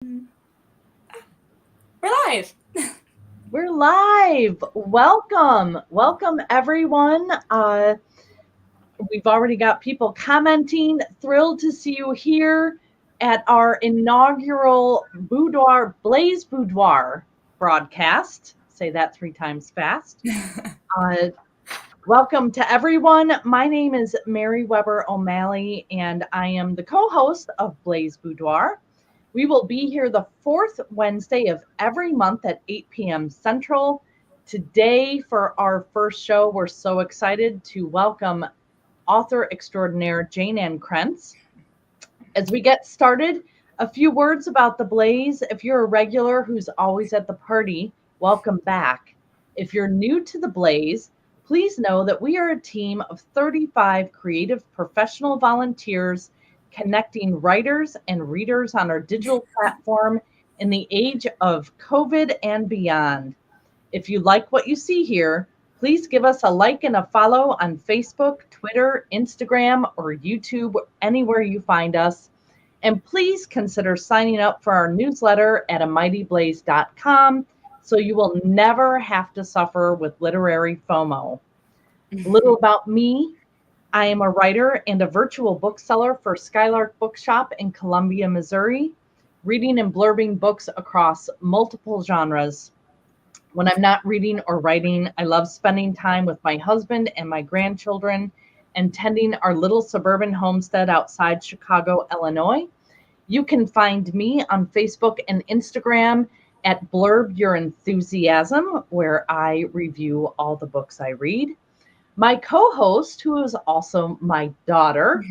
We're live. We're live. Welcome everyone. We've already got people commenting. Thrilled to see you here at our inaugural Blaze Boudoir broadcast. Say that 3 times fast. Welcome to everyone. My name is Mary O'Malley, and I am the co-host of Blaze Boudoir. We will be here the 4th Wednesday of every month at 8 p.m. Central. Today, for our first show, we're so excited to welcome author extraordinaire Jayne Ann Krentz. As we get started, a few words about the Blaze. If you're a regular who's always at the party, welcome back. If you're new to the Blaze, please know that we are a team of 35 creative professional volunteers connecting writers and readers on our digital platform in the age of COVID and beyond. If you like what you see here, please give us a like and a follow on Facebook, Twitter, Instagram, or YouTube, anywhere you find us. And please consider signing up for our newsletter at amityblaze.com so you will never have to suffer with literary FOMO. A little about me. I am a writer and a virtual bookseller for Skylark Bookshop in Columbia, Missouri, reading and blurbing books across multiple genres. When I'm not reading or writing, I love spending time with my husband and my grandchildren and tending our little suburban homestead outside Chicago, Illinois. You can find me on Facebook and Instagram at Blurb Your Enthusiasm, where I review all the books I read. My co-host, who is also my daughter,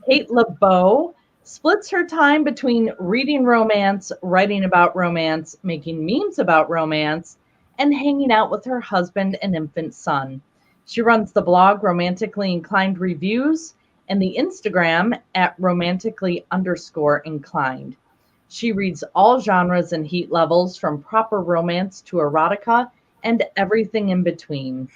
Kate LeBeau, splits her time between reading romance, writing about romance, making memes about romance, and hanging out with her husband and infant son. She runs the blog Romantically Inclined Reviews and the Instagram at romantically_inclined. She reads all genres and heat levels, from proper romance to erotica and everything in between.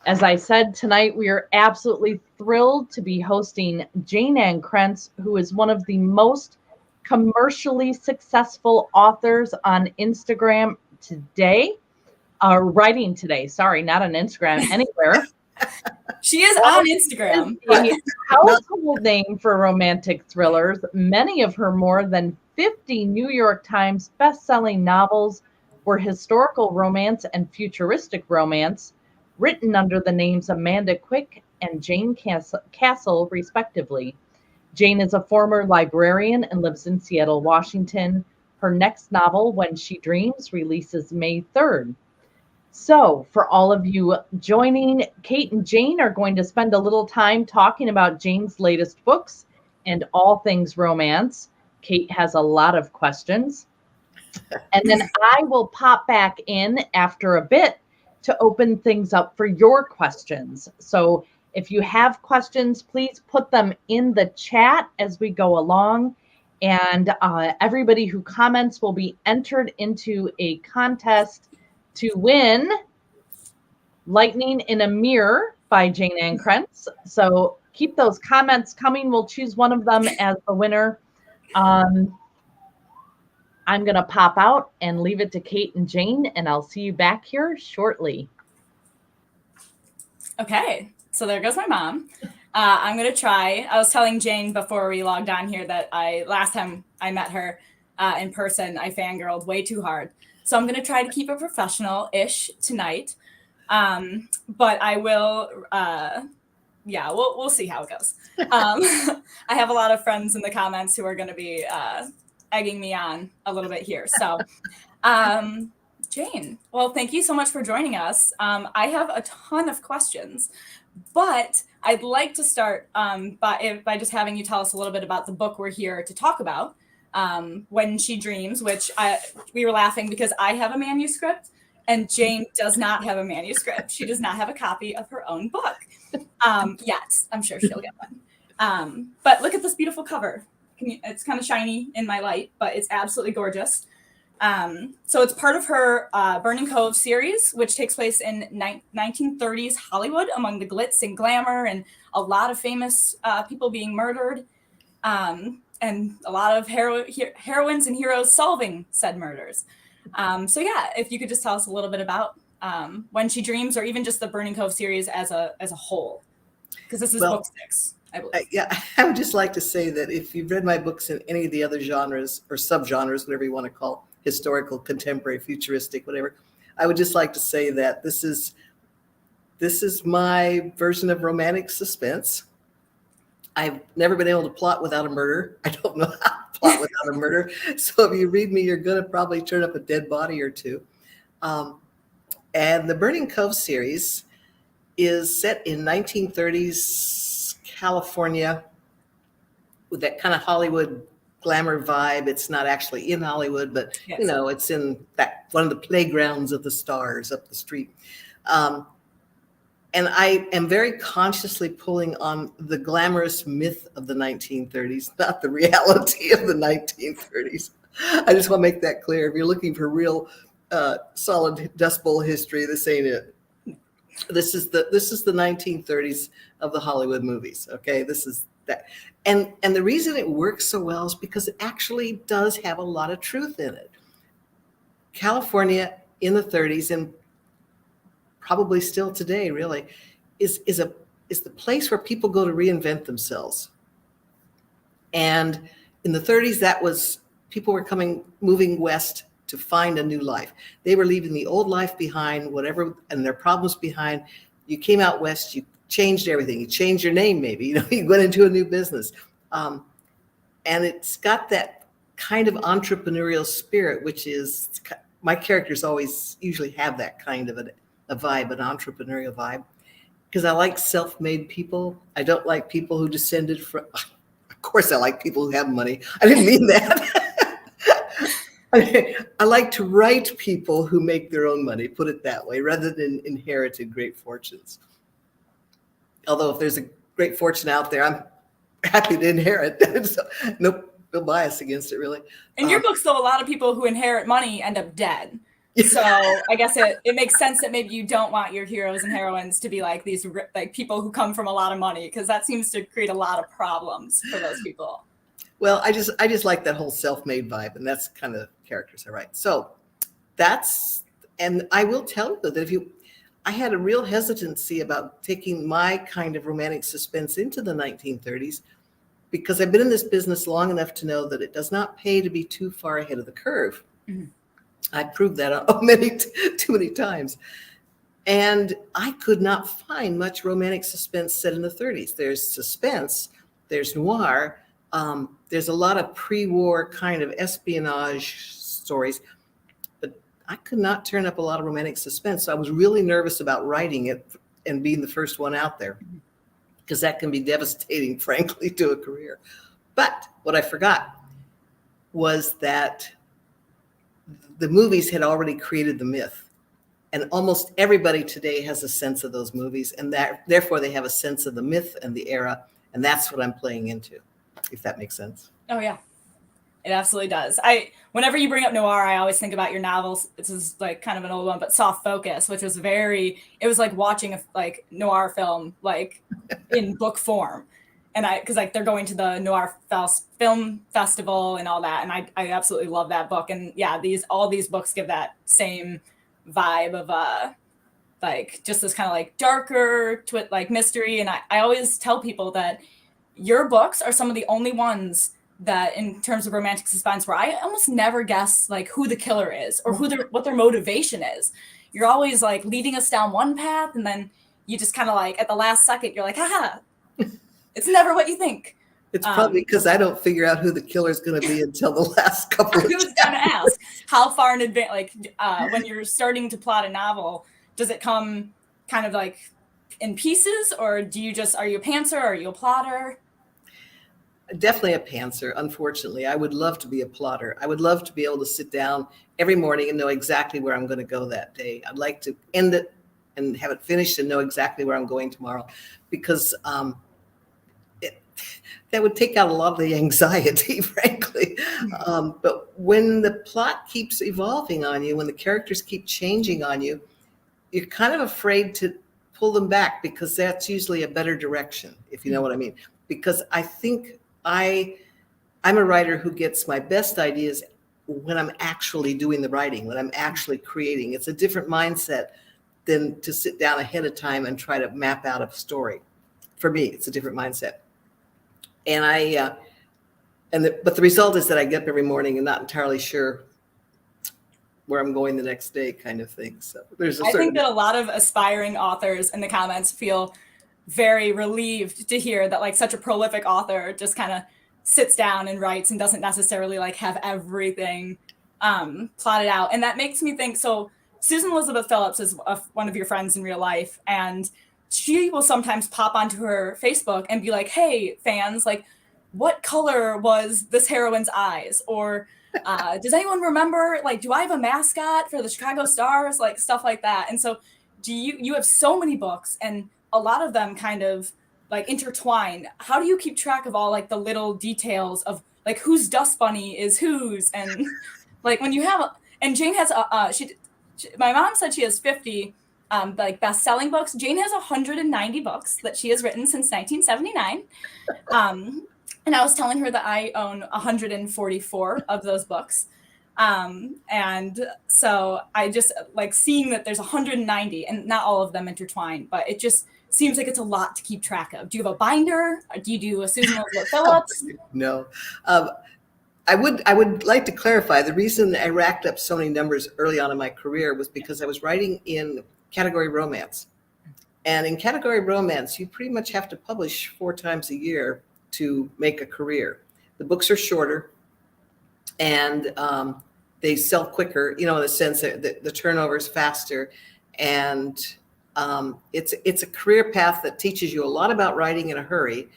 As I said, tonight we are absolutely thrilled to be hosting Jayne Ann Krentz, who is one of the most commercially successful authors on Instagram today. Writing today, sorry, not on Instagram, anywhere. She is on Instagram. A household name for romantic thrillers. Many of her more than 50 New York Times best-selling novels were historical romance and futuristic romance, written under the names Amanda Quick and Jane Castle, respectively. Jayne is a former librarian and lives in Seattle, Washington. Her next novel, When She Dreams, releases May 3rd. So, for all of you joining, Kate and Jayne are going to spend a little time talking about Jayne's latest books and all things romance. Kate has a lot of questions. And then I will pop back in after a bit to open things up for your questions. So if you have questions, please put them in the chat as we go along. And everybody who comments will be entered into a contest to win Lightning in a Mirror by Jayne Ann Krentz. So keep those comments coming. We'll choose one of them as the winner. I'm going to pop out and leave it to Kate and Jayne, and I'll see you back here shortly. Okay, so there goes my mom. I'm going to try. I was telling Jayne before we logged on here that last time I met her in person, I fangirled way too hard. So I'm going to try to keep it professional-ish tonight. But I will, we'll see how it goes. I have a lot of friends in the comments who are going to be egging me on a little bit here. So, Jayne, well, thank you so much for joining us. I have a ton of questions, but I'd like to start by just having you tell us a little bit about the book we're here to talk about, When She Dreams, which we were laughing because I have a manuscript and Jayne does not have a manuscript. She does not have a copy of her own book yet. I'm sure she'll get one. But look at this beautiful cover. It's kind of shiny in my light, but it's absolutely gorgeous. So it's part of her Burning Cove series, which takes place in 1930s Hollywood among the glitz and glamour and a lot of famous people being murdered. and a lot of heroines and heroes solving said murders. So yeah, if you could just tell us a little bit about When She Dreams, or even just the Burning Cove series as a whole, because this is book 6, I believe. I would just like to say that if you've read my books in any of the other genres or subgenres, whatever you want to call, historical, contemporary, futuristic, whatever, I would just like to say that this is my version of romantic suspense. I've never been able to plot without a murder. I don't know how to plot without a murder. So if you read me, you're going to probably turn up a dead body or two. And the Burning Cove series is set in 1930s California with that kind of Hollywood glamour vibe. It's not actually in Hollywood, but Yes. it's in that one of the playgrounds of the stars up the street. And I am very consciously pulling on the glamorous myth of the 1930s, not the reality of the 1930s. I just want to make that clear. If you're looking for real solid Dust Bowl history, this ain't it. This is the 1930s of the Hollywood movies. Okay, this is that. And the reason it works so well is because it actually does have a lot of truth in it. California in the 30s, and probably still today, really, is the place where people go to reinvent themselves. And in the 30s, that was people were moving west to find a new life. They were leaving the old life behind, whatever, and their problems behind. You came out west, you changed everything. You changed your name, maybe. You went into a new business, and it's got that kind of entrepreneurial spirit, which is my characters usually have that kind of a vibe, an entrepreneurial vibe, because I like self-made people. I don't like people who descended from, of course I like people who have money. I didn't mean that. I like to write people who make their own money, put it that way, rather than inherited great fortunes. Although if there's a great fortune out there, I'm happy to inherit. So, no bias against it, really. In your books, though, a lot of people who inherit money end up dead. So I guess it makes sense that maybe you don't want your heroes and heroines to be like these like people who come from a lot of money, because that seems to create a lot of problems for those people. Well, I just like that whole self-made vibe, and that's kind of the characters I write. So and I will tell you that I had a real hesitancy about taking my kind of romantic suspense into the 1930s, because I've been in this business long enough to know that it does not pay to be too far ahead of the curve. Mm-hmm. I proved that too many times. And I could not find much romantic suspense set in the 30s. There's suspense, there's noir, there's a lot of pre-war kind of espionage stories, but I could not turn up a lot of romantic suspense. So I was really nervous about writing it and being the first one out there, because that can be devastating, frankly, to a career. But what I forgot was that the movies had already created the myth, and almost everybody today has a sense of those movies, and that therefore they have a sense of the myth and the era, and that's what I'm playing into, if that makes sense. Oh yeah, it absolutely does. Whenever you bring up noir, I always think about your novels. This is like kind of an old one, but Soft Focus, which was it was like watching a noir film like in book form. And because they're going to the Noir Film Festival and all that, and I absolutely love that book. And yeah, all these books give that same vibe of just this kind of like darker like mystery. And I always tell people that your books are some of the only ones that, in terms of romantic suspense, where I almost never guess like who the killer is or what their motivation is. You're always like leading us down one path, and then you just kind of like at the last second you're like, haha. It's never what you think. It's probably because I don't figure out who the killer is going to be until the last couple of chapters. I was going to ask, how far in advance, like when you're starting to plot a novel, does it come kind of like in pieces, or are you a pantser? Are you a plotter? Definitely a pantser, unfortunately. I would love to be a plotter. I would love to be able to sit down every morning and know exactly where I'm going to go that day. I'd like to end it and have it finished and know exactly where I'm going tomorrow, because that would take out a lot of the anxiety, frankly. But when the plot keeps evolving on you, when the characters keep changing on you, you're kind of afraid to pull them back, because that's usually a better direction, if you know what I mean. Because I think I I'm a writer who gets my best ideas when I'm actually doing the writing, when I'm actually creating. It's a different mindset than to sit down ahead of time and try to map out a story. For me, it's a different mindset. And but the result is that I get up every morning and not entirely sure where I'm going the next day, kind of thing. So there's I think that a lot of aspiring authors in the comments feel very relieved to hear that like such a prolific author just kind of sits down and writes and doesn't necessarily like have everything plotted out. And that makes me think, so Susan Elizabeth Phillips is one of your friends in real life, and she will sometimes pop onto her Facebook and be like, hey, fans, like, what color was this heroine's eyes? Or does anyone remember, like, do I have a mascot for the Chicago Stars? Like, stuff like that. And so you have so many books, and a lot of them kind of like intertwine. How do you keep track of all like the little details of like whose dust bunny is whose? And like when you have, and Jayne has, my mom said she has 50 like best-selling books. Jayne has 190 books that she has written since 1979. And I was telling her that I own 144 of those books. And so I just like seeing that there's 190 and not all of them intertwine, but it just seems like it's a lot to keep track of. Do you have a binder? Or do you do a Susan Elizabeth Phillips? No. I would like to clarify, the reason I racked up so many numbers early on in my career was because I was writing in category romance. And in category romance, you pretty much have to publish 4 times a year to make a career. The books are shorter and they sell quicker, in the sense that the turnover is faster. And it's a career path that teaches you a lot about writing in a hurry,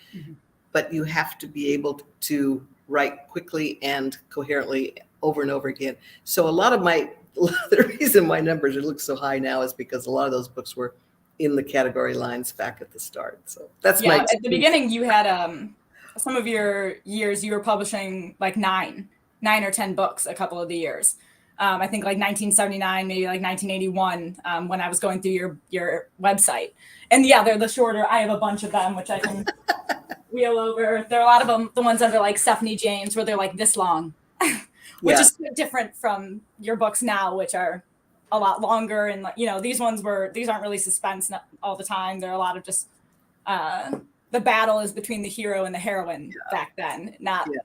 but you have to be able to write quickly and coherently over and over again. So the reason my numbers look so high now is because a lot of those books were in the category lines back at the start. So that's at the beginning you had some of your years you were publishing like 9 or 10 books a couple of the years. I think like 1979, maybe like 1981, when I was going through your website. And yeah, they're the shorter. I have a bunch of them, which I can wheel over. There are a lot of them, the ones under like Stephanie James, where they're like this long, which is different from your books now, which are a lot longer. And these aren't really suspense all the time. They're a lot of just the battle is between the hero and the heroine back then, exactly.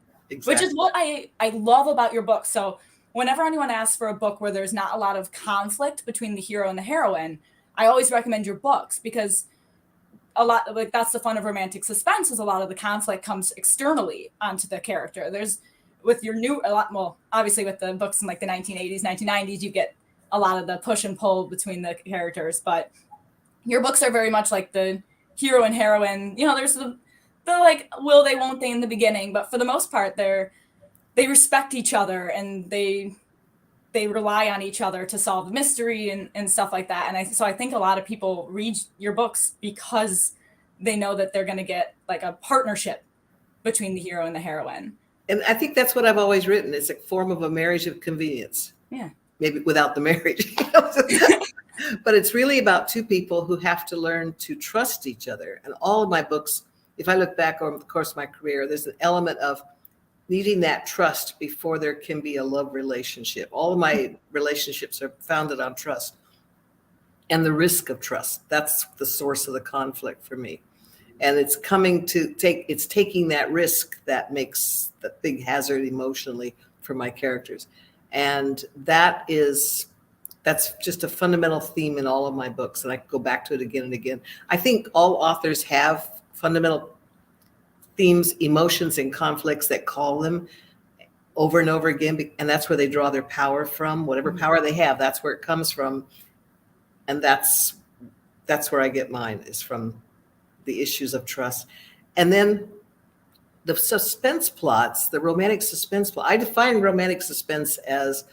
Which is what I love about your book. So whenever anyone asks for a book where there's not a lot of conflict between the hero and the heroine, I always recommend your books, because that's the fun of romantic suspense, is a lot of the conflict comes externally onto the character. There's obviously with the books in like the 1980s, 1990s, you get a lot of the push and pull between the characters, but your books are very much like the hero and heroine. There's the like will they, won't they in the beginning, but for the most part they respect each other and they rely on each other to solve the mystery and stuff like that. And so I think a lot of people read your books because they know that they're going to get like a partnership between the hero and the heroine. And I think that's what I've always written. It's a form of a marriage of convenience. Yeah. Maybe without the marriage. But it's really about 2 people who have to learn to trust each other. And all of my books, if I look back over the course of my career, there's an element of needing that trust before there can be a love relationship. All of my relationships are founded on trust and the risk of trust. That's the source of the conflict for me. And it's taking that risk that makes the big hazard emotionally for my characters. And that's just a fundamental theme in all of my books. And I go back to it again and again. I think all authors have fundamental themes, emotions, and conflicts that call them over and over again. And that's where they draw their power from. Whatever power they have, that's where it comes from. And that's where I get mine, is from the issues of trust. And then the suspense plots, the romantic suspense plot. I define romantic suspense as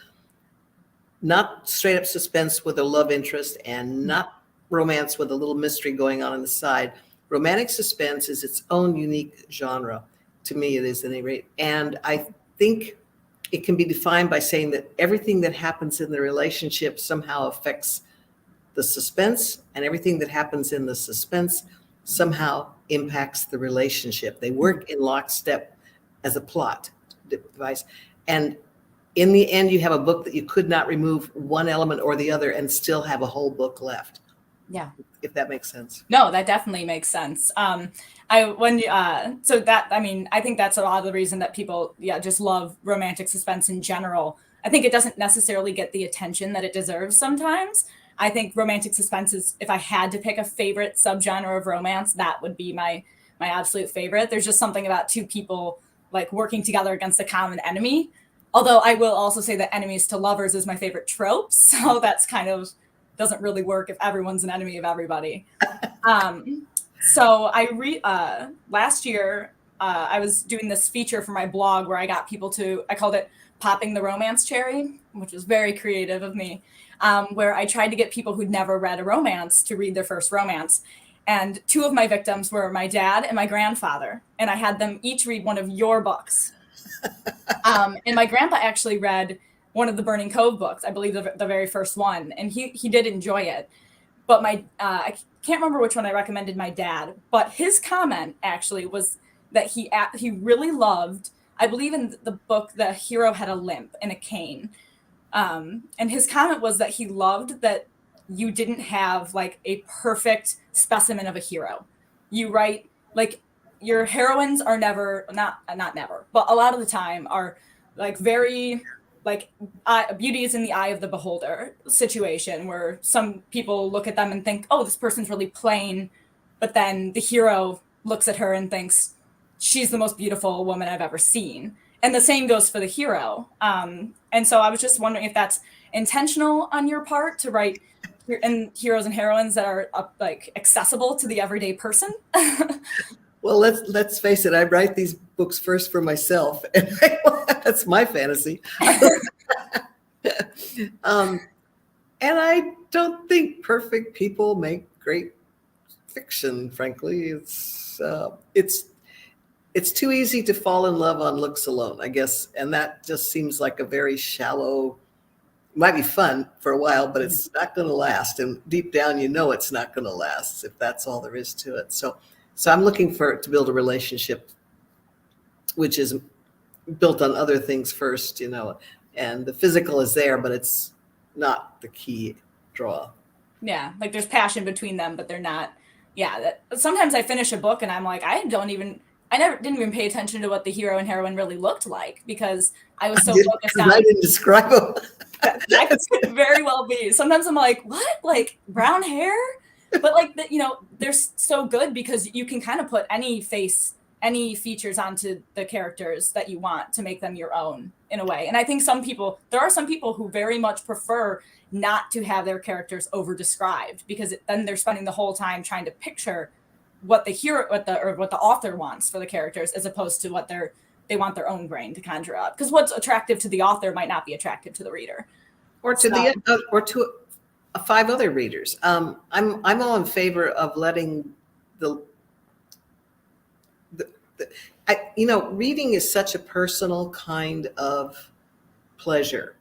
not straight up suspense with a love interest and not romance with a little mystery going on the side. Romantic suspense is its own unique genre. To me, it is at any rate. And I think it can be defined by saying that everything that happens in the relationship somehow affects the suspense, and everything that happens in the suspense somehow impacts the relationship. They work in lockstep as a plot. device. And in the end, you have a book that you could not remove one element or the other and still have a whole book left. Yeah. If that makes sense. No, that definitely makes sense. I think that's a lot of the reason that people, just love romantic suspense in general. I think it doesn't necessarily get the attention that it deserves sometimes. I think romantic suspense is, if I had to pick a favorite subgenre of romance, that would be my absolute favorite. There's just something about two people like working together against a common enemy. Although I will also say that enemies to lovers is my favorite trope. So that's kind of doesn't really work if everyone's an enemy of everybody. So last year, I was doing this feature for my blog where I got people I called it Popping the Romance Cherry, which was very creative of me, where I tried to get people who'd never read a romance to read their first romance. And two of my victims were my dad and my grandfather. And I had them each read one of your books. And my grandpa actually read one of the Burning Cove books, I believe the very first one. And he did enjoy it. But I can't remember which one I recommended my dad. But his comment actually was that he really loved, I believe in the book, the hero had a limp and a cane. And his comment was that he loved that you didn't have like a perfect specimen of a hero. You write like your heroines are never, not never, but a lot of the time are like very like beauty is in the eye of the beholder situation, where some people look at them and think, oh, this person's really plain. But then the hero looks at her and thinks she's the most beautiful woman I've ever seen. And the same goes for the hero. And so I was just wondering if that's intentional on your part to write heroes and heroines that are like accessible to the everyday person. Well, let's face it. I write these books first for myself, and that's my fantasy. And I don't think perfect people make great fiction. Frankly, it's too easy to fall in love on looks alone, I guess, and that just seems like a very shallow. It might be fun for a while, but it's not going to last. And deep down, you know it's not going to last if that's all there is to it. So I'm looking to build a relationship which is built on other things first, and the physical is there, but it's not the key draw. Yeah, like there's passion between them, but they're not. Yeah, sometimes I finish a book and I'm like, I didn't even pay attention to what the hero and heroine really looked like because I was so focused on. I didn't describe them. That could very well be. Sometimes I'm like, what? Like brown hair? But like, they're so good because you can kind of put any features onto the characters that you want to make them your own in a way. And I think there are some people who very much prefer not to have their characters over described because then they're spending the whole time trying to picture what the author wants for the characters as opposed to what they want their own brain to conjure up. Because what's attractive to the author might not be attractive to the reader, or to five other readers. I'm all in favor of letting reading is such a personal kind of pleasure,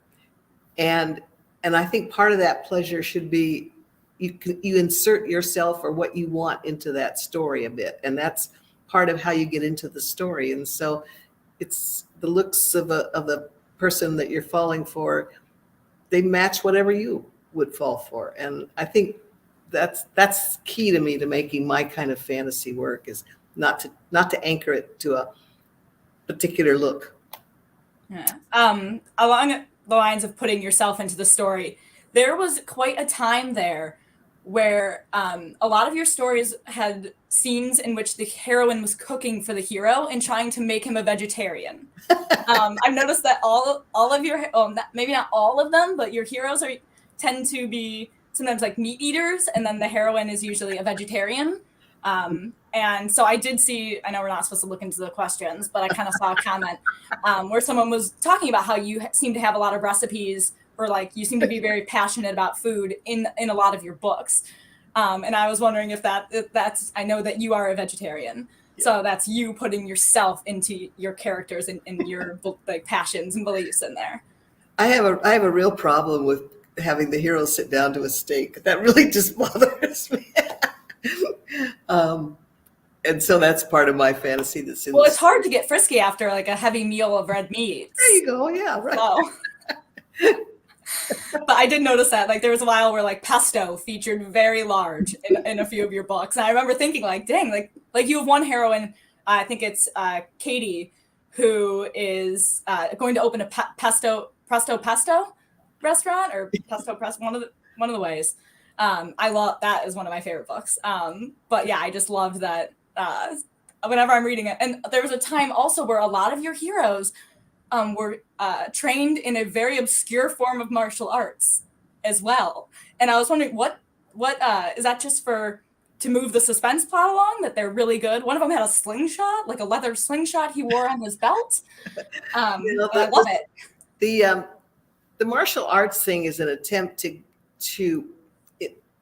and I think part of that pleasure should be you insert yourself or what you want into that story a bit, and that's part of how you get into the story. And so it's the looks of the person that you're falling for, they match whatever you would fall for. And I think that's key to me to making my kind of fantasy work, is not to anchor it to a particular look. Yeah. Along the lines of putting yourself into the story, there was quite a time there where a lot of your stories had scenes in which the heroine was cooking for the hero and trying to make him a vegetarian. I've noticed that all of your, maybe not all of them, but your heroes tend to be sometimes like meat eaters, and then the heroine is usually a vegetarian. And so I did see, I know we're not supposed to look into the questions, but I kind of saw a comment where someone was talking about how you seem to have a lot of recipes, or like you seem to be very passionate about food in a lot of your books. And I was wondering if that's, I know that you are a vegetarian. Yeah. So that's you putting yourself into your characters and your like passions and beliefs in there. I have a real problem with having the hero sit down to a steak. That really just bothers me. And so that's part of my fantasy that's in Well, the it's hard to get frisky after like a heavy meal of red meats. There you go. Yeah, right. So. But I did notice that like there was a while where like pesto featured very large in a few of your books, and I remember thinking like, dang, like you have one heroine, I think it's Katie, who is going to open a pesto restaurant or pesto press one of the ways. I love that is one of my favorite books. But yeah, I just loved that whenever I'm reading it, and there was a time also where a lot of your heroes were trained in a very obscure form of martial arts as well. And I was wondering what is that just to move the suspense plot along, that they're really good? One of them had a slingshot, like a leather slingshot he wore on his belt. I love it. The martial arts thing is an attempt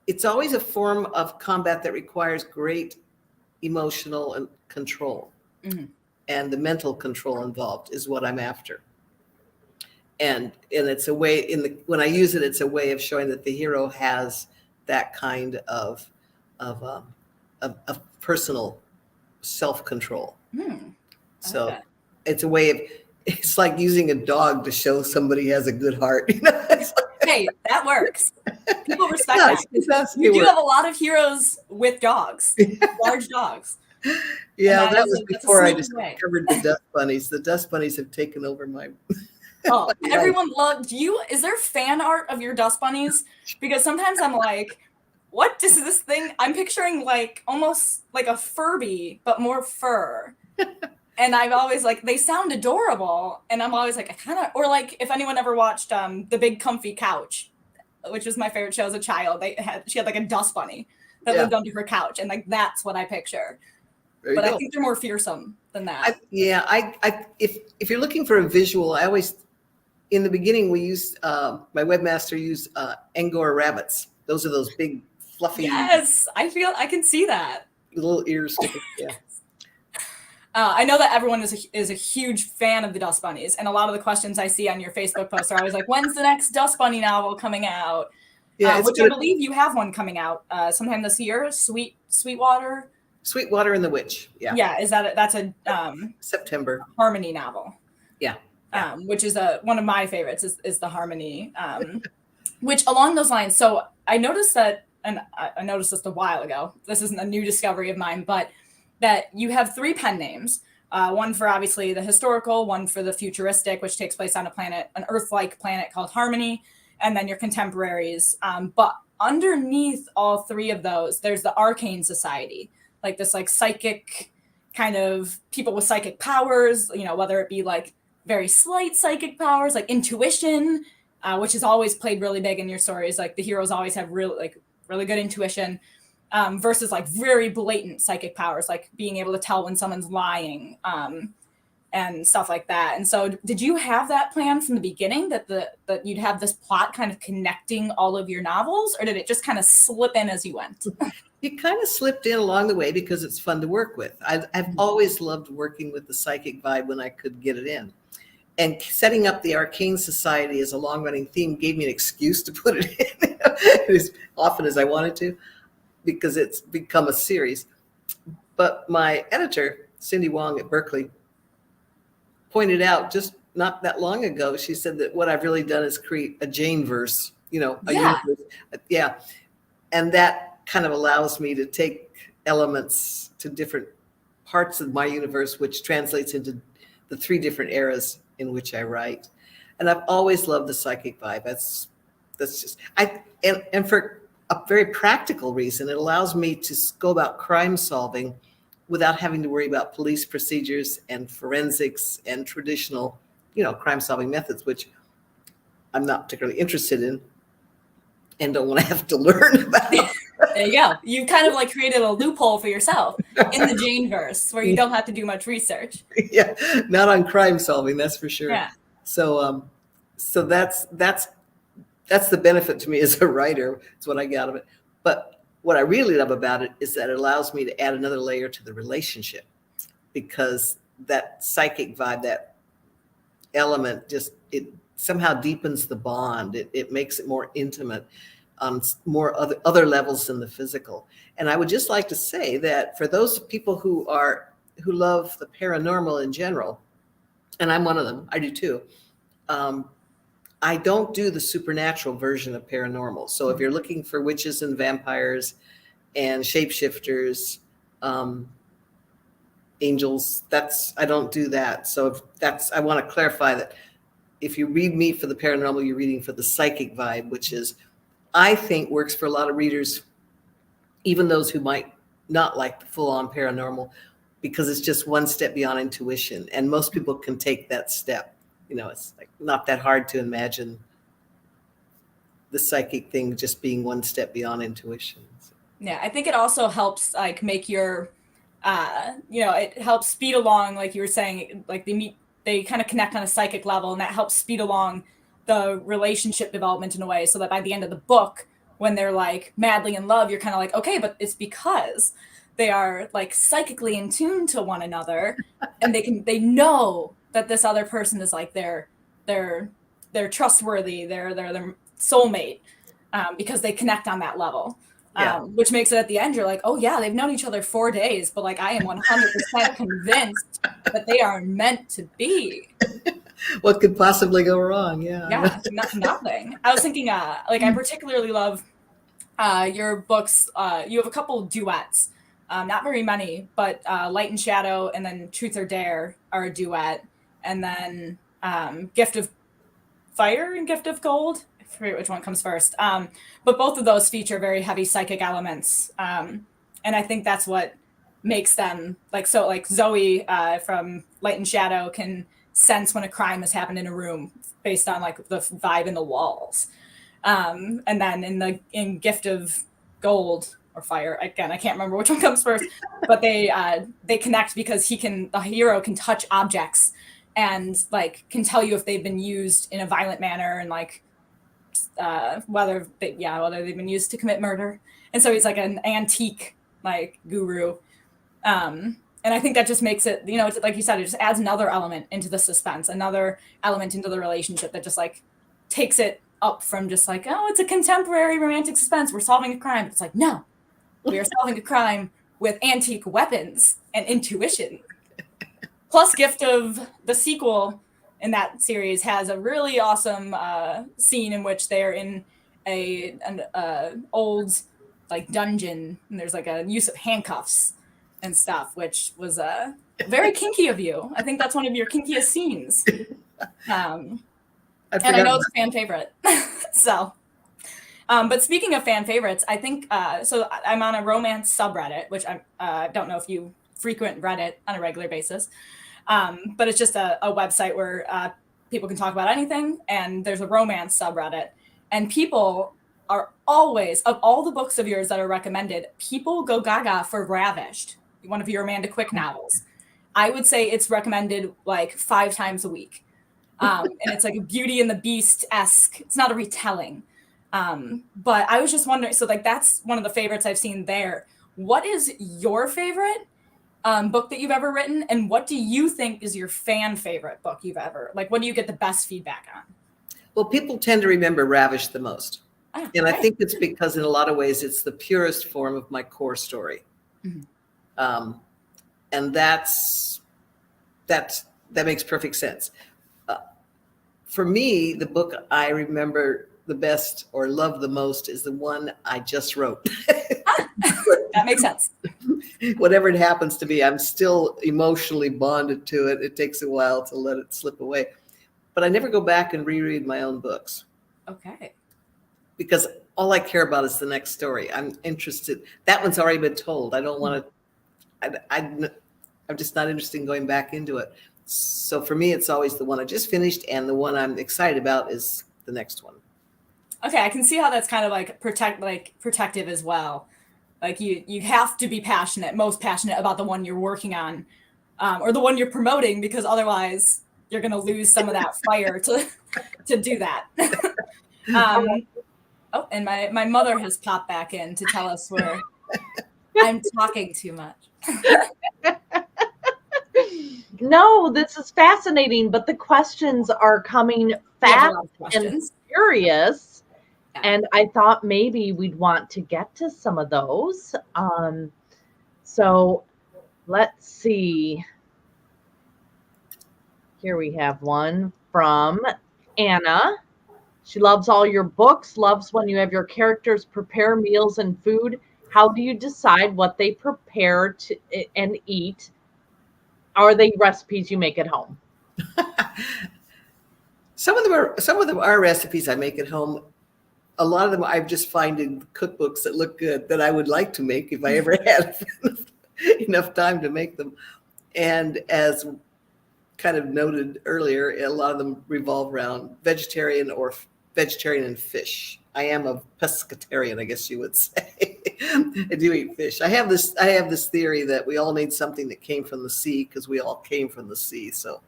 it's always a form of combat that requires great emotional and control. Mm-hmm. And the mental control involved is what I'm after. And it's a way when I use it, it's a way of showing that the hero has that kind of personal self-control. So it's a way of, it's like using a dog to show somebody has a good heart. Hey, that works. People respect that. You do have a lot of heroes with dogs, large dogs. Yeah, that was before I discovered the dust bunnies. The dust bunnies have taken over my. Oh, everyone loved you. Is there fan art of your dust bunnies? Because sometimes I'm like, what is this thing? I'm picturing like almost like a Furby, but more fur. And I've always like, they sound adorable. And I'm always like, I kind of, or like if anyone ever watched The Big Comfy Couch, which was my favorite show as a child, she had like a dust bunny that lived under her couch. And like, that's what I picture. But I think they're more fearsome than that. If you're looking for a visual, I always, in the beginning, we used, my webmaster used Angora rabbits. Those are those big, fluffy. Yes, I can see that. Little ears sticking, yeah. I know that everyone is a huge fan of the Dust Bunnies, and a lot of the questions I see on your Facebook posts are always like, when's the next Dust Bunny novel coming out? Yeah, which I believe you have one coming out sometime this year, Sweetwater and the Witch, yeah. Yeah, that's a September Harmony novel. Yeah. Which is one of my favorites is the Harmony, which along those lines, so I noticed that, and I noticed this a while ago, this isn't a new discovery of mine, but that you have 3 pen names, one for obviously the historical, one for the futuristic, which takes place on an Earth-like planet called Harmony, and then your contemporaries. But underneath all 3 of those, there's the Arcane Society, like this like psychic kind of people with psychic powers, whether it be like very slight psychic powers, like intuition, which is always played really big in your stories. Like the heroes always have really good intuition. Versus like very blatant psychic powers, like being able to tell when someone's lying and stuff like that. And so did you have that plan from the beginning that you'd have this plot kind of connecting all of your novels, or did it just kind of slip in as you went? It kind of slipped in along the way because it's fun to work with. I've always loved working with the psychic vibe when I could get it in. And setting up the Arcane Society as a long-running theme gave me an excuse to put it in as often as I wanted to, because it's become a series. But my editor, Cindy Wong at Berkeley, pointed out just not that long ago, she said that what I've really done is create a Jane-verse, universe. Yeah. And that kind of allows me to take elements to different parts of my universe, which translates into the 3 different eras in which I write. And I've always loved the psychic vibe. That's just, and for a very practical reason, it allows me to go about crime solving without having to worry about police procedures and forensics and traditional, crime solving methods, which I'm not particularly interested in and don't want to have to learn about. There you go. You kind of like created a loophole for yourself in the Jane-verse where you don't have to do much research. Yeah, not on crime solving, that's for sure. Yeah. So that's the benefit to me as a writer. It's what I get out of it. But what I really love about it is that it allows me to add another layer to the relationship, because that psychic vibe, that element, it somehow deepens the bond. It makes it more intimate. on more other levels than the physical. And I would just like to say that for those people who love the paranormal in general, and I'm one of them, I do too. I don't do the supernatural version of paranormal. So if you're looking for witches and vampires and shapeshifters, angels, I don't do that. So I want to clarify that if you read me for the paranormal, you're reading for the psychic vibe, which is, I think, works for a lot of readers, even those who might not like the full-on paranormal, because it's just one step beyond intuition. And most people can take that step. It's like not that hard to imagine the psychic thing just being one step beyond intuition. Yeah, I think it also helps like make your, it helps speed along, like you were saying, like they kind of connect on a psychic level, and that helps speed along the relationship development in a way, so that by the end of the book, when they're like madly in love, you're kind of like, okay, but it's because they are like psychically in tune to one another, and they know that this other person is like they're trustworthy, they're their soulmate, because they connect on that level. Yeah. Which makes it at the end, you're like, oh yeah, they've known each other 4 days, but like I am 100% convinced that they are meant to be. What could possibly go wrong? Yeah, nothing. I was thinking, like I particularly love your books. You have a couple duets, not very many, but Light and Shadow and then Truth or Dare are a duet. And then Gift of Fire and Gift of Gold. I forget which one comes first. But both of those feature very heavy psychic elements. And I think that's what makes them like Zoe from Light and Shadow can sense when a crime has happened in a room based on like the vibe in the walls. And then in Gift of Gold or Fire, again, I can't remember which one comes first, but they connect because the hero can touch objects and like can tell you if they've been used in a violent manner, and like whether they've been used to commit murder. And so he's like an antique like guru. And I think that just makes it, it's like you said, it just adds another element into the suspense, another element into the relationship that just like takes it up from just like, oh, it's a contemporary romantic suspense, we're solving a crime. It's like, no, we are solving a crime with antique weapons and intuition. Plus, Gift of the sequel in that series has a really awesome scene in which they're in an old like dungeon, and there's like a use of handcuffs and stuff, which was very kinky of you. I think that's one of your kinkiest scenes. And I know it's a fan favorite. So, but speaking of fan favorites, I think, so I'm on a romance subreddit, which I don't know if you frequent Reddit on a regular basis. But it's just a website where people can talk about anything, and there's a romance subreddit, and people are always, of all the books of yours that are recommended, people go gaga for Ravished, one of your Amanda Quick novels. I would say it's recommended like 5 times a week. And it's like a Beauty and the Beast-esque, it's not a retelling. But I was just wondering, so like that's one of the favorites I've seen there. What is your favorite book that you've ever written, and what do you think is your fan favorite book you've ever, like what do you get the best feedback on? Well, people tend to remember Ravished the most. Oh, and I think it's because in a lot of ways it's the purest form of my core story. Mm-hmm. And that makes perfect sense. For me, the book I remember the best or love the most is the one I just wrote. That makes sense. Whatever it happens to be, I'm still emotionally bonded to it. It takes a while to let it slip away. But I never go back and reread my own books. Okay. Because all I care about is the next story. I'm interested. That one's already been told. I don't want to, I'm just not interested in going back into it. So for me, it's always the one I just finished, and the one I'm excited about is the next one. Okay, I can see how that's kind of like protective as well. Like you have to be most passionate about the one you're working on, or the one you're promoting, because otherwise you're going to lose some of that fire to do that. Oh, and my mother has popped back in to tell us I'm talking too much. No, this is fascinating, but the questions are coming fast and furious. And I thought maybe we'd want to get to some of those. So let's see. Here we have one from Anna. She loves all your books, loves when you have your characters prepare meals and food. How do you decide what they prepare to and eat? Are they recipes you make at home? Some of them are recipes I make at home. A lot of them I've just find in cookbooks that look good that I would like to make if I ever had enough time to make them. And as kind of noted earlier, a lot of them revolve around vegetarian and fish. I am a pescatarian, I guess you would say. I do eat fish. I have this theory that we all need something that came from the sea because we all came from the sea. So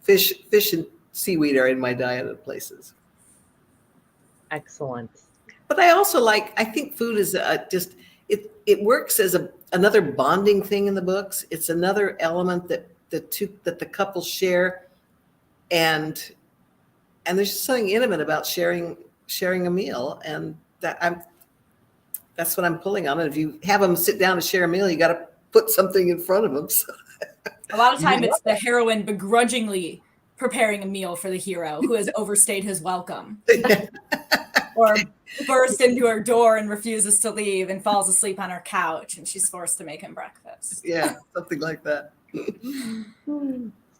fish and seaweed are in my diet of places. Excellent. But I also I think food is it works as another bonding thing in the books. It's another element that the couple share, and there's just something intimate about sharing a meal, and that's what I'm pulling on. And if you have them sit down to share a meal, you got to put something in front of them. So. A lot of time it's the heroine begrudgingly preparing a meal for the hero who has overstayed his welcome. Or bursts into her door and refuses to leave and falls asleep on her couch, and she's forced to make him breakfast. Yeah, something like that.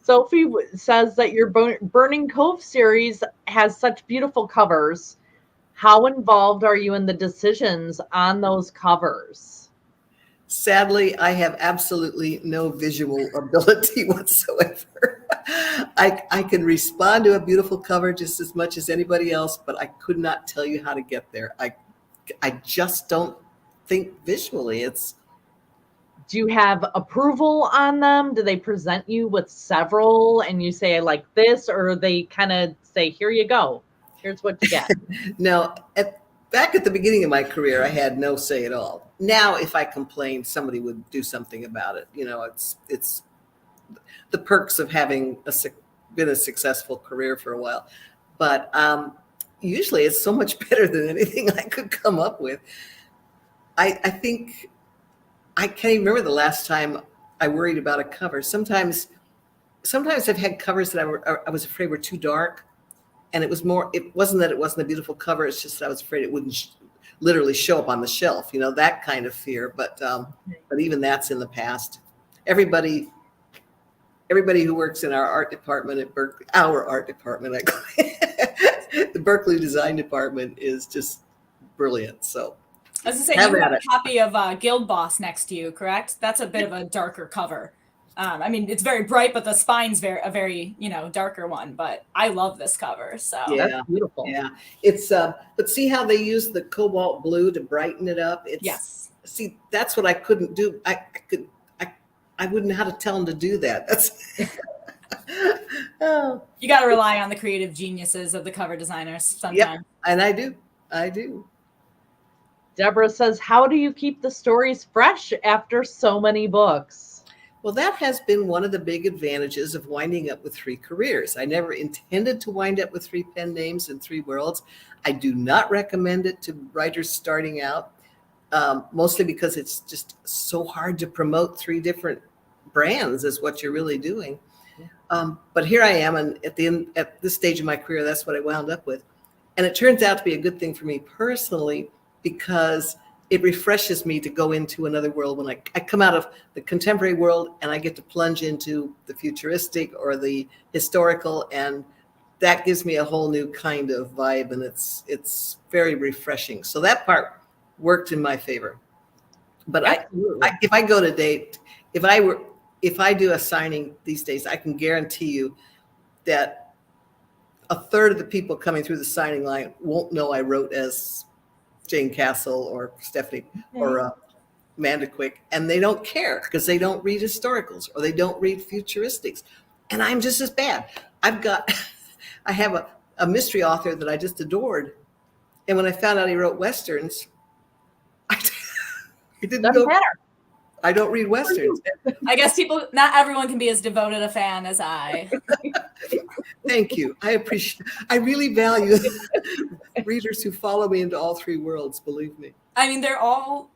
Sophie says that your Burning Cove series has such beautiful covers. How involved are you in the decisions on those covers? Sadly, I have absolutely no visual ability whatsoever. I can respond to a beautiful cover just as much as anybody else, but I could not tell you how to get there. I just don't think visually. Do you have approval on them? Do they present you with several and you say, I like this, or they kind of say, here you go. Here's what you get. No, back at the beginning of my career, I had no say at all. Now, if I complained, somebody would do something about it. It's the perks of having been a successful career for a while. But usually it's so much better than anything I could come up with. I think I can't even remember the last time I worried about a cover. Sometimes I've had covers that I was afraid were too dark. And it wasn't that it wasn't a beautiful cover. It's just that I was afraid it wouldn't literally show up on the shelf, that kind of fear. But even that's in the past. Everybody who works in our art department at Berkeley, the Berkeley Design Department is just brilliant. So as I say, you have a copy of Guild Boss next to you, correct? That's a bit of a darker cover. It's very bright, but the spine's a very darker one. But I love this cover. So yeah, that's beautiful. Yeah, it's but see how they use the cobalt blue to brighten it up. Yes. See, that's what I couldn't do. I wouldn't know how to tell them to do that. That's you got to rely on the creative geniuses of the cover designers sometimes. Yeah, and I do. Deborah says, how do you keep the stories fresh after so many books? Well, that has been one of the big advantages of winding up with 3 careers. I never intended to wind up with 3 pen names and 3 worlds. I do not recommend it to writers starting out, mostly because it's just so hard to promote 3 different brands is what you're really doing. But here I am, and at this stage of my career, that's what I wound up with. And it turns out to be a good thing for me personally, because it refreshes me to go into another world when I come out of the contemporary world and I get to plunge into the futuristic or the historical, and that gives me a whole new kind of vibe, and it's very refreshing. So that part worked in my favor. But if I go to date, if I do a signing these days, I can guarantee you that a third of the people coming through the signing line won't know I wrote as Jane Castle or Stephanie or Amanda Quick, and they don't care because they don't read historicals or they don't read futuristics. And I'm just as bad. I have a mystery author that I just adored, and when I found out he wrote Westerns, I didn't Doesn't matter. I don't read Westerns. I guess not everyone can be as devoted a fan as I. Thank you. I really value readers who follow me into all three worlds, believe me. I mean, they're all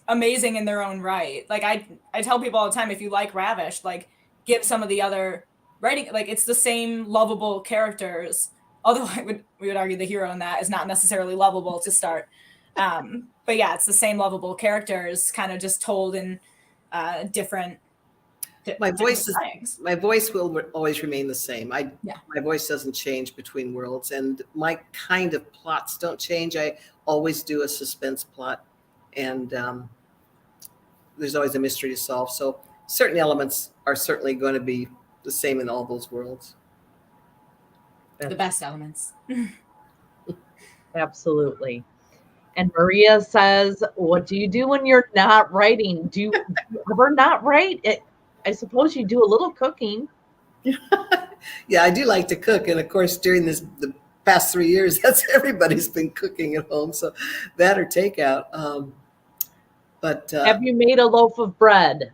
amazing in their own right. Like I tell people all the time, if you like Ravished, like give some of the other writing, like it's the same lovable characters. Although we would argue the hero in that is not necessarily lovable to start. But yeah, it's the same lovable characters, kind of just told in different. My voice will always remain the same. My voice doesn't change between worlds, and my kind of plots don't change. I always do a suspense plot, and there's always a mystery to solve. So certain elements are certainly going to be the same in all those worlds. The best elements. Absolutely. And Maria says, what do you do when you're not writing? Do you ever not write? I suppose you do a little cooking. Yeah, I do like to cook. And of course, during the past 3 years, that's everybody's been cooking at home. So that or takeout. But have you made a loaf of bread?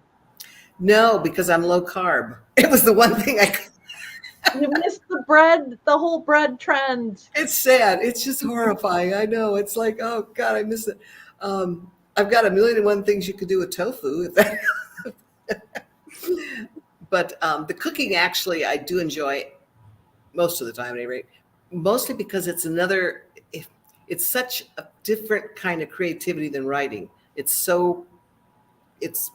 No, because I'm low carb. It was the one thing I could. You missed the bread, the whole bread trend. It's sad. It's just horrifying. I know. It's like, oh God, I miss it. I've got 1,000,001 things you could do with tofu. But the cooking, actually, I do enjoy most of the time, at any rate. Mostly because it's such a different kind of creativity than writing. It's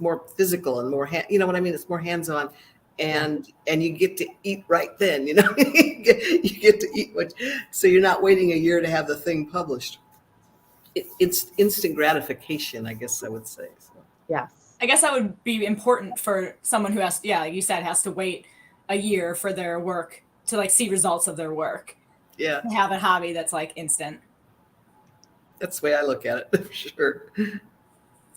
more physical and more, you know what I mean? It's more hands-on. And you get to eat right then, you know, you get to eat so you're not waiting a year to have the thing published. It's instant gratification, I guess I would say. So. Yes. I guess that would be important for someone who has, like you said, has to wait a year for their work to like see results of their work. Yeah. To have a hobby that's like instant. That's the way I look at it, for sure.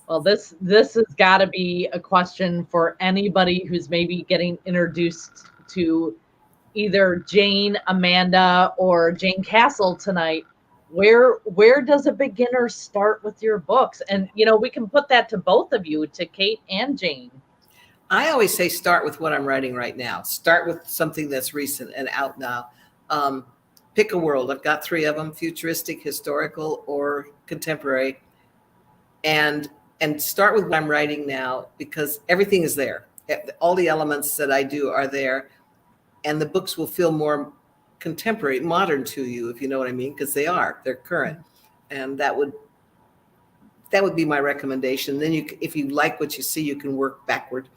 Well, this has got to be a question for anybody who's maybe getting introduced to either Jayne, Amanda, or Jane Castle tonight. Where does a beginner start with your books? And, you know, we can put that to both of you, to Kate and Jane. I always say start with what I'm writing right now. Start with something that's recent and out now. Pick a world. I've got 3 of them: futuristic, historical, or contemporary. And start with what I'm writing now, because everything is there. All the elements that I do are there, and the books will feel more contemporary, modern to you, if you know what I mean, because they're current. And that would be my recommendation. Then if you like what you see, you can work backward.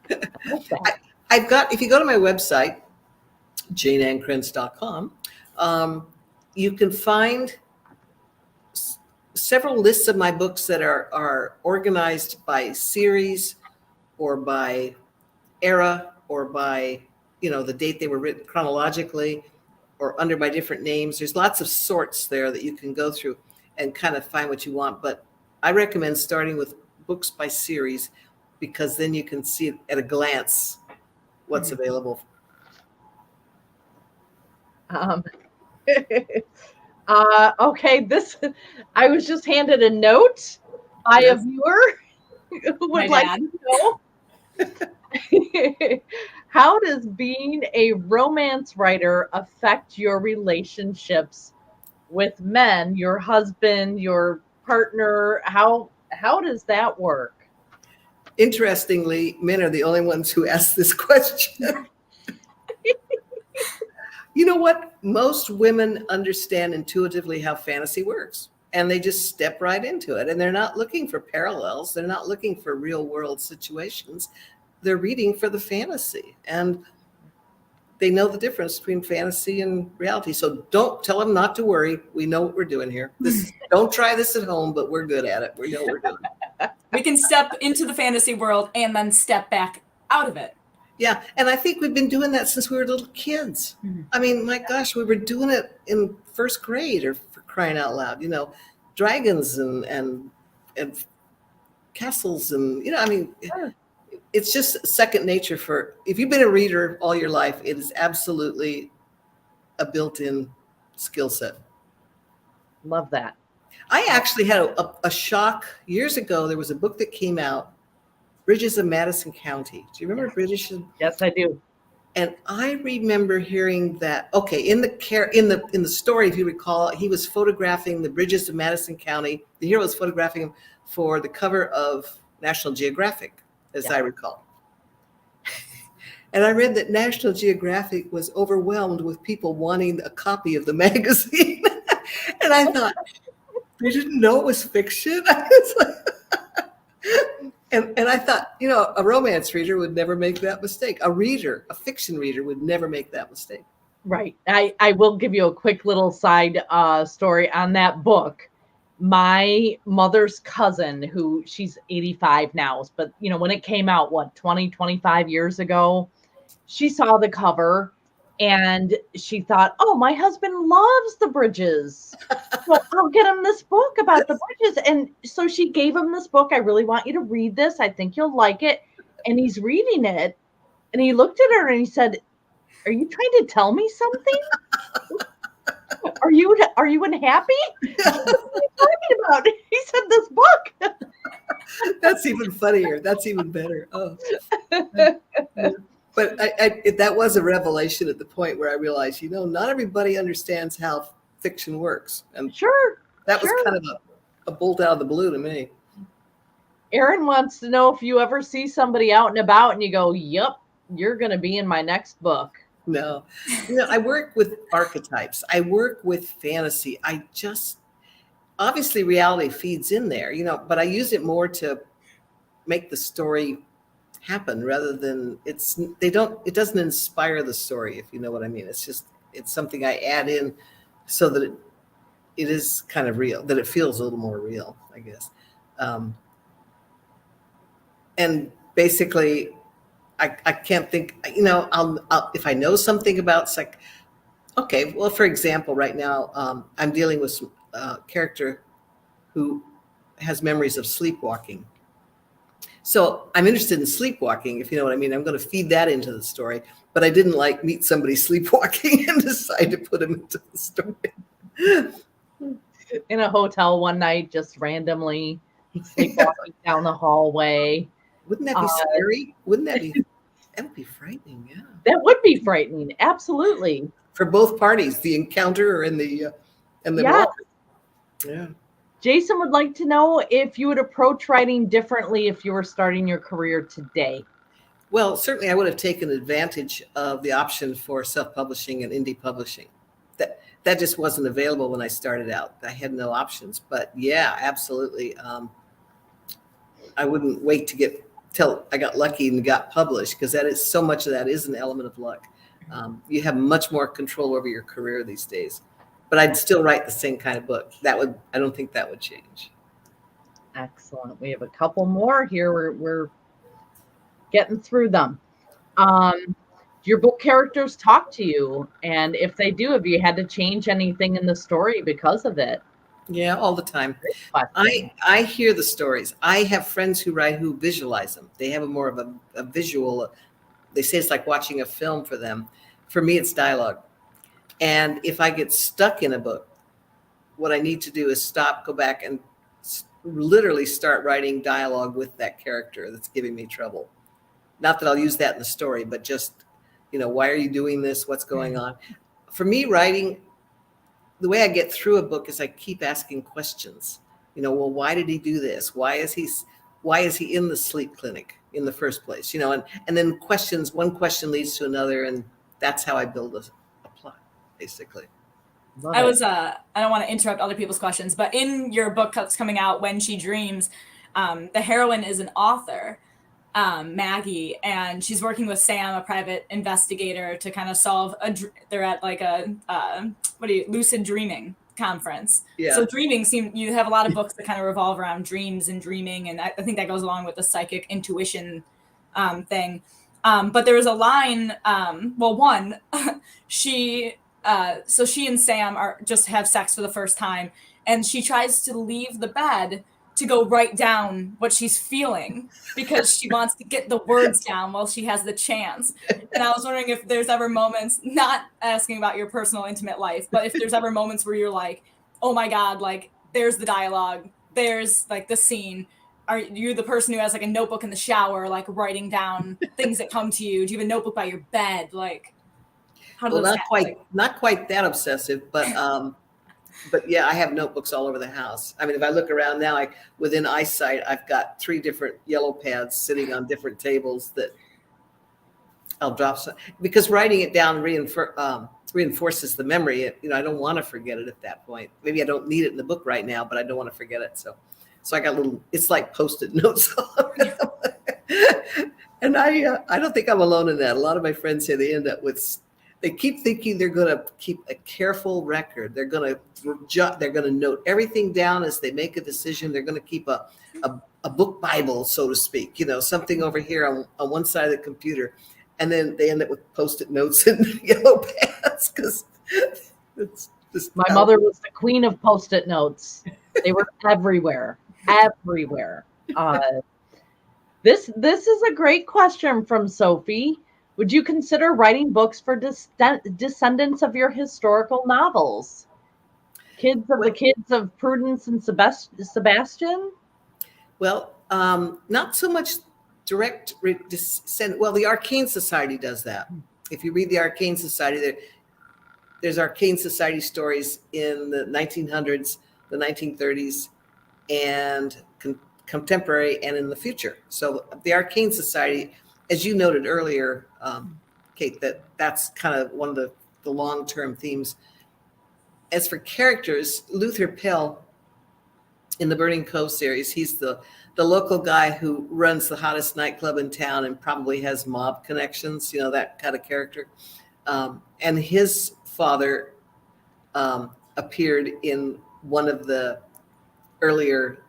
If you go to my website, JayneAnnKrentz.com, you can find several lists of my books that are organized by series or by era or by, you know, the date they were written chronologically or under my different names. There's lots of sorts there that you can go through and kind of find what you want. But I recommend starting with books by series, because then you can see at a glance what's available. Okay, I was just handed a note by a viewer who would like to know. How does being a romance writer affect your relationships with men, your husband, your partner? How does that work? Interestingly, men are the only ones who ask this question. You know what? Most women understand intuitively how fantasy works, and they just step right into it. And they're not looking for parallels. They're not looking for real world situations. They're reading for the fantasy, and they know the difference between fantasy and reality. So don't tell them not to worry. We know what we're doing here. Don't try this at home, but we're good at it. We know what we're doing. We can step into the fantasy world and then step back out of it. Yeah, and I think we've been doing that since we were little kids. Mm-hmm. I mean, my gosh, we were doing it in first grade, or for crying out loud, you know, dragons and castles, and, you know, I mean, it's just second nature if you've been a reader all your life, it is absolutely a built-in skill set. Love that. I actually had a shock years ago. There was a book that came out, Bridges of Madison County. Do you remember Bridges? Yes, I do. And I remember hearing that. Okay, in the story, if you recall, he was photographing the bridges of Madison County. The hero was photographing him for the cover of National Geographic, as I recall. And I read that National Geographic was overwhelmed with people wanting a copy of the magazine. And I thought, they didn't know it was fiction. And I thought, a romance reader would never make that mistake. A fiction reader would never make that mistake. Right. I will give you a quick little side story on that book. My mother's cousin, who she's 85 now, but when it came out, 25 years ago, she saw the cover and she thought, oh, my husband loves the bridges. Well, I'll get him this book about the bridges. And so she gave him this book. I really want you to read this. I think you'll like it. And he's reading it. And he looked at her and he said, are you trying to tell me something? Are you unhappy? What are you talking about? He said this book. That's even funnier. That's even better. Oh. But that was a revelation at the point where I realized, not everybody understands how fiction works. And that was kind of a bolt out of the blue to me. Erin wants to know if you ever see somebody out and about and you go, yep, you're going to be in my next book. No, I work with archetypes. I work with fantasy. Obviously reality feeds in there, but I use it more to make the story happen rather than it doesn't inspire the story, if you know what I mean. It's something I add in so that it is kind of real, that it feels a little more real, I guess. And basically I can't think, I'll if I know something about okay, well, for example, right now I'm dealing with a character who has memories of sleepwalking. So I'm interested in sleepwalking, if you know what I mean. I'm going to feed that into the story, but I didn't meet somebody sleepwalking and decide to put him into the story. In a hotel one night, just randomly sleepwalking down the hallway. Wouldn't that be scary? That would be frightening, yeah. That would be frightening, absolutely. For both parties, the encounter and the walker. Yeah. Jason would like to know if you would approach writing differently if you were starting your career today. Well, certainly I would have taken advantage of the option for self-publishing and indie publishing. That just wasn't available when I started out. I had no options. But yeah, absolutely. I wouldn't wait till I got lucky and got published, because so much of that is an element of luck. You have much more control over your career these days. But I'd still write the same kind of book. I don't think that would change. Excellent. We have a couple more here. We're getting through them. Do your book characters talk to you? And if they do, have you had to change anything in the story because of it? Yeah, all the time. I hear the stories. I have friends who visualize them. They have more of a visual. They say it's like watching a film for them. For me, it's dialogue. And if I get stuck in a book, what I need to do is stop, go back, and literally start writing dialogue with that character that's giving me trouble. Not that I'll use that in the story, but just, why are you doing this? What's going on? For me, writing, the way I get through a book is I keep asking questions. Well, why did he do this? Why is he in the sleep clinic in the first place? And then one question leads to another, and that's how I build a plot, basically. I don't want to interrupt other people's questions, but in your book that's coming out, When She Dreams, the heroine is an author, Maggie, and she's working with Sam, a private investigator, to kind of solve they're at like a lucid dreaming conference. Yeah. So you have a lot of books that kind of revolve around dreams and dreaming, and I think that goes along with the psychic intuition thing. But there was a line, she and Sam have sex for the first time, and she tries to leave the bed to go write down what she's feeling because she wants to get the words down while she has the chance. And I was wondering if there's ever moments, not asking about your personal intimate life, but if there's ever moments where you're like, oh my God, like there's the dialogue, there's like the scene. Are you the person who has like a notebook in the shower, like writing down things that come to you? Do you have a notebook by your bed? Like, how do Well, those not quite that obsessive, but yeah, I have notebooks all over the house. I mean, if I look around now, within eyesight, I've got 3 different yellow pads sitting on different tables that I'll drop some, because writing it down reinforces the memory. I don't want to forget it at that point. Maybe I don't need it in the book right now, but I don't want to forget it. So I got it's like Post-it notes all over them. And I don't think I'm alone in that. A lot of my friends say they end up they keep thinking they're going to keep a careful record. They're going to note everything down as they make a decision. They're going to keep a book Bible, so to speak, something over here on one side of the computer. And then they end up with Post-it notes and yellow pads because it's just. My mother was the queen of Post-it notes. They were everywhere. This is a great question from Sophie. Would you consider writing books for descendants of your historical novels? Kids of Prudence and Sebastian? Well, not so much direct descent. Well, the Arcane Society does that. If you read the Arcane Society, there's Arcane Society stories in the 1900s, the 1930s, and contemporary and in the future. So the Arcane Society, as you noted earlier, Kate, that's kind of one of the long-term themes. As for characters, Luther Pell in the Burning Cove series, he's the local guy who runs the hottest nightclub in town and probably has mob connections, that kind of character. And his father appeared in one of the earlier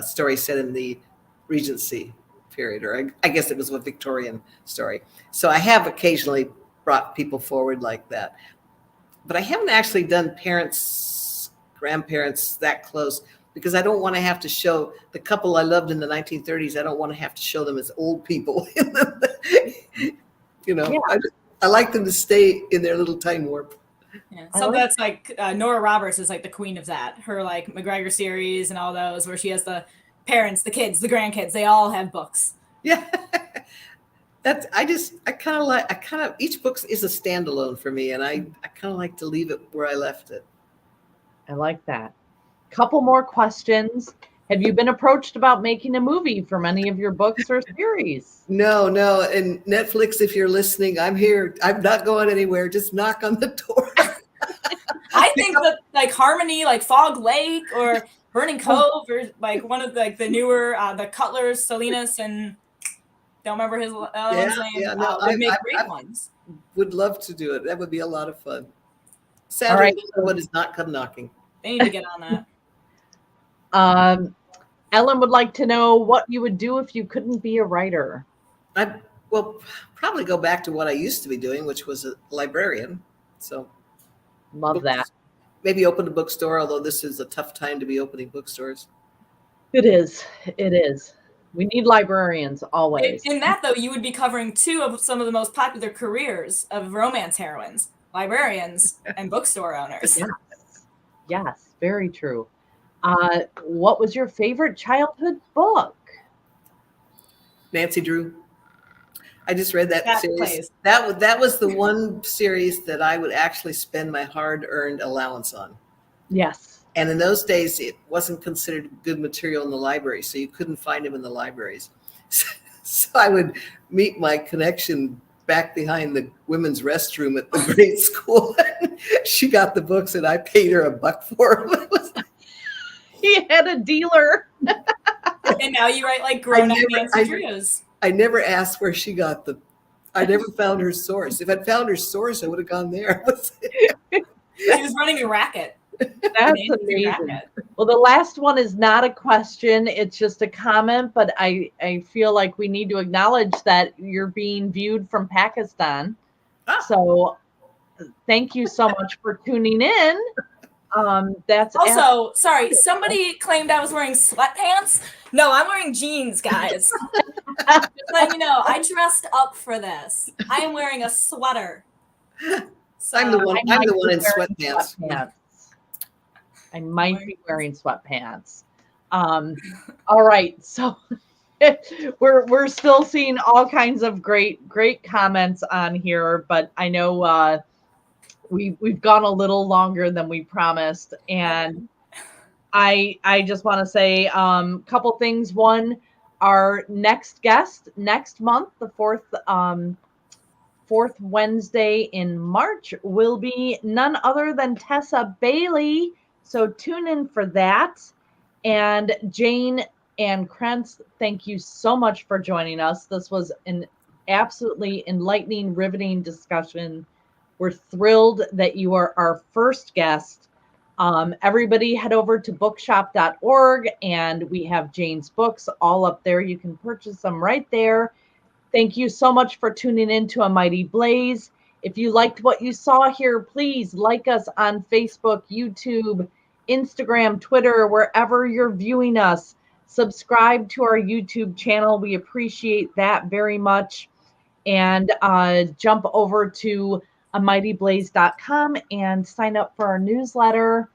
stories set in the Regency period, or I guess it was a Victorian story. So I have occasionally brought people forward like that. But I haven't actually done parents, grandparents that close, because I don't want to have to show the couple I loved in the 1930s. I don't want to have to show them as old people. Yeah. I like them to stay in their little time warp. Yeah. So that's like Nora Roberts is like the queen of that. Her like McGregor series and all those, where she has the parents, the kids, the grandkids, they all have books. Yeah. Each book is a standalone for me, and I kind of like to leave it where I left it. I like that. Couple more questions. Have you been approached about making a movie from any of your books or series? No. And Netflix, if you're listening, I'm here. I'm not going anywhere. Just knock on the door. I think that like Harmony, like Fog Lake or Burning Cove, or like one of the newer, the Cutlers, Salinas, and don't remember his other one's name. Yeah, no, would make great ones. Would love to do it. That would be a lot of fun. Sadly, what does not come knocking. They need to get on that. Ellen would like to know what you would do if you couldn't be a writer. I will probably go back to what I used to be doing, which was a librarian. So love that. Maybe open a bookstore, although this is a tough time to be opening bookstores. It is. We need librarians always. In that, though, you would be covering 2 of some of the most popular careers of romance heroines, librarians and bookstore owners. Yes, very true. What was your favorite childhood book? Nancy Drew. I just read that series. That was the one series that I would actually spend my hard-earned allowance on. Yes. And in those days, it wasn't considered good material in the library, so you couldn't find them in the libraries. So I would meet my connection back behind the women's restroom at the grade school. She got the books, and I paid her $1 for them. He had a dealer. And now you write like grown-up Nancy Drews. I never asked where she got I never found her source. If I'd found her source, I would have gone there. She was running a racket. That's amazing. Well, the last one is not a question. It's just a comment, but I feel like we need to acknowledge that you're being viewed from Pakistan. So thank you so much for tuning in. That's also, sorry, somebody claimed I was wearing sweatpants. No, I'm wearing jeans, guys. Just letting you know, I dressed up for this. I am wearing a sweater. So I'm the one in sweatpants. I might be wearing sweatpants. All right, so we're still seeing all kinds of great comments on here, but I know we've gone a little longer than we promised, and I just want to say a couple things. One, our next guest next month, the fourth Wednesday in March, will be none other than Tessa Bailey. So tune in for that. And Jayne Ann Krentz, thank you so much for joining us. This was an absolutely enlightening, riveting discussion. We're thrilled that you are our first guest. Everybody head over to bookshop.org, and we have Jayne's books all up there. You can purchase them right there. Thank you so much for tuning in to A Mighty Blaze. If you liked what you saw here, please like us on Facebook, YouTube, Instagram, Twitter, wherever you're viewing us. Subscribe to our YouTube channel. We appreciate that very much. And jump over to amightyblaze.com and sign up for our newsletter.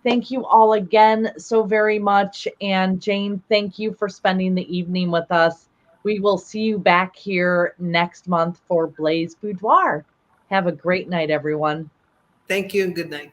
Thank you all again so very much. And Jayne, thank you for spending the evening with us. We will see you back here next month for Blaze Boudoir. Have a great night, everyone. Thank you and good night.